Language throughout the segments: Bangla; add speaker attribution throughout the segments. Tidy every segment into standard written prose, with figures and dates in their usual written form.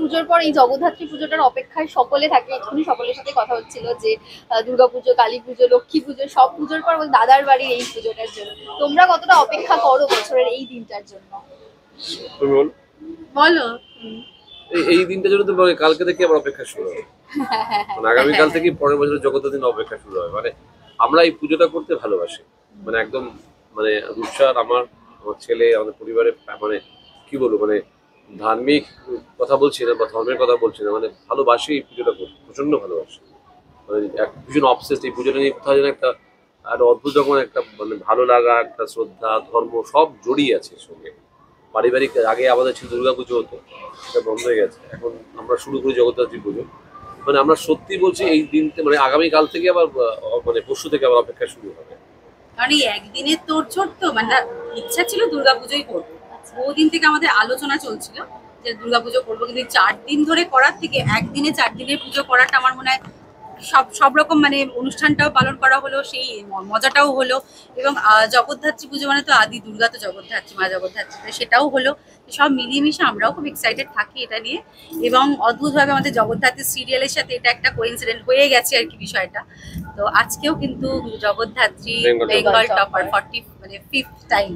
Speaker 1: পুজোর পর এই জগদ্ধাত্রী পুজোটার অপেক্ষায় সকলে থাকে। এক্ষুনি সকলের সাথে কথা হচ্ছিল যে দুর্গাপুজো, কালী পুজো, লক্ষ্মী পুজো সব পুজোর পর দাদার বাড়ির এই পুজোটার জন্য তোমরা কতটা অপেক্ষা করো বছরের এই দিনটার জন্য?
Speaker 2: বলো।
Speaker 3: এই দিনটার জন্য তো কালকে থেকে আবার অপেক্ষা শুরু হবে, মানে আগামীকাল থেকে পরের বছর জগদ্ধাত্রী দিন অপেক্ষা শুরু হবে। মানে আমরা এই পুজোটা করতে ভালোবাসি, মানে একদম মানে রূপসার আমার ছেলে আমাদের পরিবারে, মানে কি বলবো, মানে ধার্মিক কথা বলছি না বা ধর্মের কথা বলছি না, মানে ভালোবাসি এই পুজোটা করতে, প্রচন্ড ভালোবাসি। মানে ভীষণ অবসেসড এই পুজোটা নিয়ে, কোথাও যেন একটা অদ্ভুত রকম একটা মানে ভালো লাগা, একটা শ্রদ্ধা, ধর্ম সব জড়িয়ে আছে এর সঙ্গে। পারিবারিক আগে আমাদের ছিল দুর্গা পুজো হতো, সেটা বন্ধ হয়ে গেছে, এখন আমরা শুরু করি জগদ্ধাত্রী পুজো। মানে আমরা সত্যি বলছি এই দিনতে মানে আগামীকাল থেকে আবার মানে পরশু থেকে আবার অপেক্ষা শুরু হবে।
Speaker 2: কারণ এই একদিনের তোড়জোড় তো, মানে ইচ্ছা ছিল দুর্গাপুজোই করবো, বহুদিন থেকে আমাদের আলোচনা চলছিল যে দুর্গাপুজো করবো, কিন্তু 4 দিন ধরে করার থেকে একদিনে 4 দিনের পুজো করাটা আমার মনে হয় সব রকম মানে অনুষ্ঠানটাও পালন করা হলো, সেই মজাটাও হলো, এবং জগদ্ধাত্রী পুজো মানে তো আদি দুর্গা, তো জগদ্ধাত্রী মা জগদ্ধাত্রী, সেটাও হলো। সব মিলিয়ে মিশে আমরাও খুব এক্সাইটেড থাকি এটা নিয়ে, এবং অদ্ভুতভাবে আমাদের জগদ্ধাত্রী সিরিয়ালের সাথে এটা একটা কোইন্সিডেন্ট হয়ে গেছে আর কি বিষয়টা। তো আজকেও কিন্তু Jagaddhatri Bengal topper 5th time,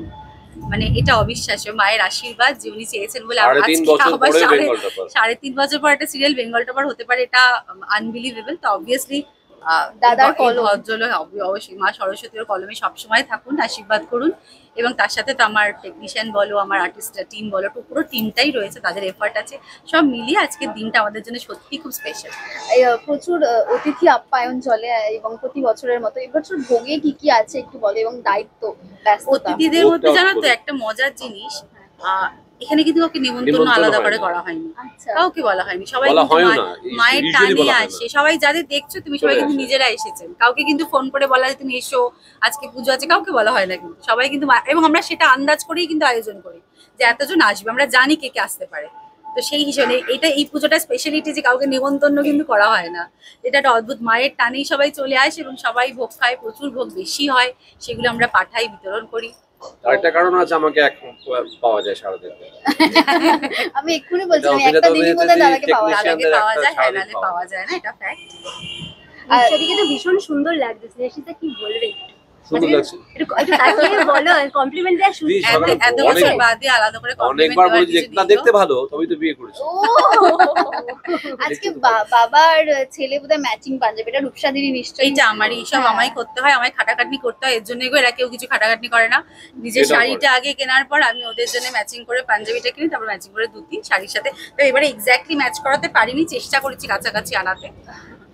Speaker 2: মানে এটা অবিশ্বাস্য, মায়ের আশীর্বাদ যে উনি চেয়েছেন বলে 3.5 বছর পর একটা সিরিয়াল বেঙ্গল টপার হতে পারে, এটা আনবিলিভেবল। তো অবভিয়াসলি দাদার ভদ্রলোক অবশ্যই মা সরস্বতীর কলমে সবসময় থাকুন, আশীর্বাদ করুন, এবং তার সাথে তো আমার টেকনিশিয়ান বলো, আমার আর্টিস্ট টিম বলো, পুরো টিমটাই রয়েছে, তাদের এফার্ট আছে, সব মিলিয়ে আজকের দিনটা আমাদের জন্য সত্যি খুব স্পেশাল।
Speaker 1: প্রচুর অতিথি আপ্যায়ন চলে এবং প্রতি বছরের মতো এবছর ভোগে কি কি আছে একটু বলো, এবং দায়িত্ব ব্যস্ততা।
Speaker 2: অতিথিদের মধ্যে জানো তো একটা মজার জিনিস, এখানে কিন্তু কাউকে নিমন্ত্রণ আলাদা করে করা হয়নি, কাউকে বলা হয়নি, সবাই মায়ের টানে আসে, সবাই যাদের দেখছো তুমি সবাই কিন্তু নিজেরা এসেছেন, কাউকে কিন্তু ফোন করে বলা যে তুমি এসো আজকে পুজো আছে, কাউকে বলা হয় না, কিন্তু সবাই কিন্তু, এবং আমরা সেটা আন্দাজ করেই কিন্তু আয়োজন করি যে এতজন আসবে, আমরা জানি কে কে আসতে পারে। তো সেই হিসেবে এই পুজোটা স্পেশালিটি যে কাউকে নিমন্ত্রণ কিন্তু করা হয় না, এটা একটা অদ্ভুত, মায়ের টানেই সবাই চলে আসে এবং সবাই ভোগ খায়, প্রচুর ভোগ বেশি হয়, সেগুলো আমরা পাঠাই, বিতরণ করি।
Speaker 3: আরেকটা কারণ আছে, আমাকে এখন পাওয়া যায় সারাদিন।
Speaker 1: আমি এক্ষুনি বলছিলাম একটা দিনই মধ্যে দাদাকে পাওয়া যায়,
Speaker 2: নালে পাওয়া যায় না, এটা ফ্যাক্ট।
Speaker 4: আর সেদিকে তো ভীষণ সুন্দর লাগছে, স্নেহাশিসা কি বলবে?
Speaker 3: সুন্দর লাগছে,
Speaker 4: একটু তাকিয়ে বলো, কমপ্লিমেন্ট দেয়া শুনছি
Speaker 2: এত বছর বাদে আলাদা করে
Speaker 3: অনেকবার বলেছি না দেখতে ভালো, তবেই তো বিয়ে করেছি।
Speaker 1: আজকে বাবার ছেলে বোধহয় ম্যাচিং পাঞ্জাবি, এটা রূপসাদিনী নিশ্চয়ই।
Speaker 2: এইটা আমারই, সব আমায় করতে হয়, আমায় খাটাখাটনি করতে হয়, এর জন্য এরা কেউ কিছু খাটাখাটনি করে না, নিজের শাড়িটা আগে কেনার পর আমি ওদের জন্য ম্যাচিং করে পাঞ্জাবিটা কিনি, তারপর ম্যাচিং করে ধুতি শাড়ির সাথে। তো এবারে এক্স্যাক্টলি ম্যাচ করাতে পারিনি, চেষ্টা করেছি কাছাকাছি আনাতে।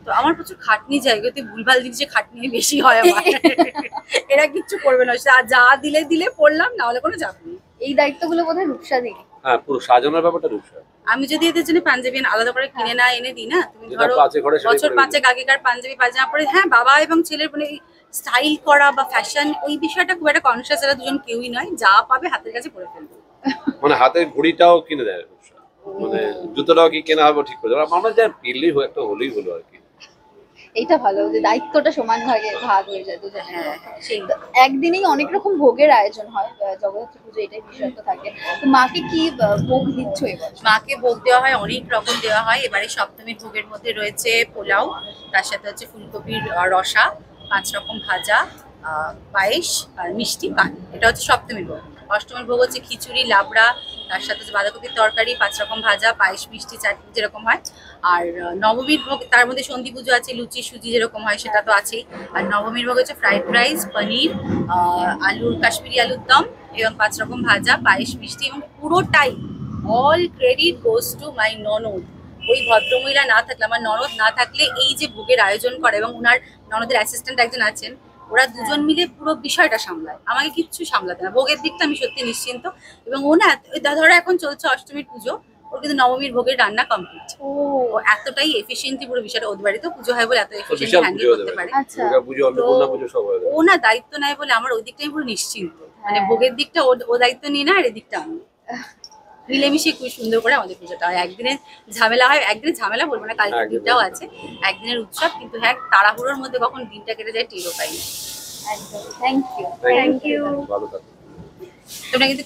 Speaker 2: তো আমার প্রচুর খাটনি, জায়গাতে ভুলভাল জিনিসে খাটনি বেশি হয় আমার। এরা কিচ্ছু করবে না, যা দিলে পড়লাম, না হলে কোনো চাপ নেই।
Speaker 1: এই দায়িত্বগুলো বোধহয় রূপসাদিনী।
Speaker 3: হ্যাঁ, পুরো সাজানোর ব্যাপারটা রূপসা।
Speaker 2: আমি যদি এদের জন্য পাঞ্জাবি আলাদা করে কিনে না এনে দিই না, তুমি ধরো বছর 5 আগেকার পাঞ্জাবি পাজামা পরে, হ্যাঁ বাবা এবং ছেলের মানে স্টাইল করা বা ফ্যাশন ওই বিষয়টা খুব একটা কনসিয়াস, এরা দুজন কেউই নয়, যা পাবে হাতের কাছে পরে ফেলবে।
Speaker 3: মানে হাতের ঘড়িটাও কিনে দেয় রূপসা, মানে জুতোটাও কি কেনা হবে ঠিক করে, আমরা যা পিললেই হয়, একটা হলেই হলো আর কি।
Speaker 1: এইটা ভালো যে দায়িত্বটা সমান ভাগে ভাগ হয়ে যায় দুজনে। সেই একদিনেই অনেক রকম ভোগের আয়োজন হয় জগদ্ধাত্রী পুজো, এটাই বিশেষত্ব থাকে। তো মাকে কি ভোগ দিচ্ছ এবার?
Speaker 2: মাকে ভোগ দেওয়া হয়, অনেক রকম দেওয়া হয়। এবারে সপ্তমীর ভোগের মধ্যে রয়েছে পোলাও, তার সাথে হচ্ছে ফুলকপির রসা, 5 রকম ভাজা, পায়েস আর মিষ্টি পান, এটা হচ্ছে সপ্তমীর ভোগ। অষ্টমীর ভোগ হচ্ছে খিচুড়ি, লাবড়া, তার সাথে হচ্ছে বাঁধাকপির তরকারি, 5 রকম ভাজা, পায়েস, মিষ্টি, চাটনি যেরকম হয়। আর নবমীর ভোগ, তার মধ্যে সন্ধি পুজো আছে, লুচি সুজি যেরকম হয় সেটা তো আছেই। আর নবমীর ভোগ হচ্ছে ফ্রাইড রাইস, পনির, কাশ্মীরি আলুর দম এবং 5 রকম ভাজা, পায়েস, মিষ্টি, এবং পুরোটাই all credit goes to my ননদ। ওই ভদ্রমহিলা না থাকলে, আমার ননদ না থাকলে এই যে ভোগের আয়োজন করে, এবং ওনার ননদের অ্যাসিস্ট্যান্ট একজন আছেন, ওরা দুজন মিলে পুরো বিষয়টা সামলায়, আমাকে কিচ্ছু সামলাতে না। ভোগের দিকটা আমি সত্যি নিশ্চিন্ত, এবং ও না, ধরো এখন চলছে অষ্টমীর পুজো, ওর কিন্তু নবমীর ভোগের রান্না কমপ্লিট। ও এতটাই এফিসিয়েন্টলি পুরো বিষয়টা, ওদের বাড়িতেও পুজো হয় বলে এত এফিসিয়েন্টলি হ্যান্ডেল করতে পারে। ও না দায়িত্ব নেয় বলে আমার ওই দিকটাই পুরো নিশ্চিন্ত, মানে ভোগের দিকটা ও দায়িত্ব নিয়ে না, আর এদিকটা আমি, মিলেমিশে খুব সুন্দর করে আমাদের পুজোটা হয়। একদিনের ঝামেলা হয়, একদিনের ঝামেলা বলবো না, কালকের দিনটাও আছে, একদিনের উৎসব, কিন্তু হ্যাঁ তাড়াহুড়োর মধ্যে কখন দিনটা কেটে যায় টেরও পাই না।
Speaker 1: একদম, থ্যাংক ইউ।
Speaker 4: Thank you.
Speaker 3: ভালো থাকো।
Speaker 2: তোমরা কিন্তু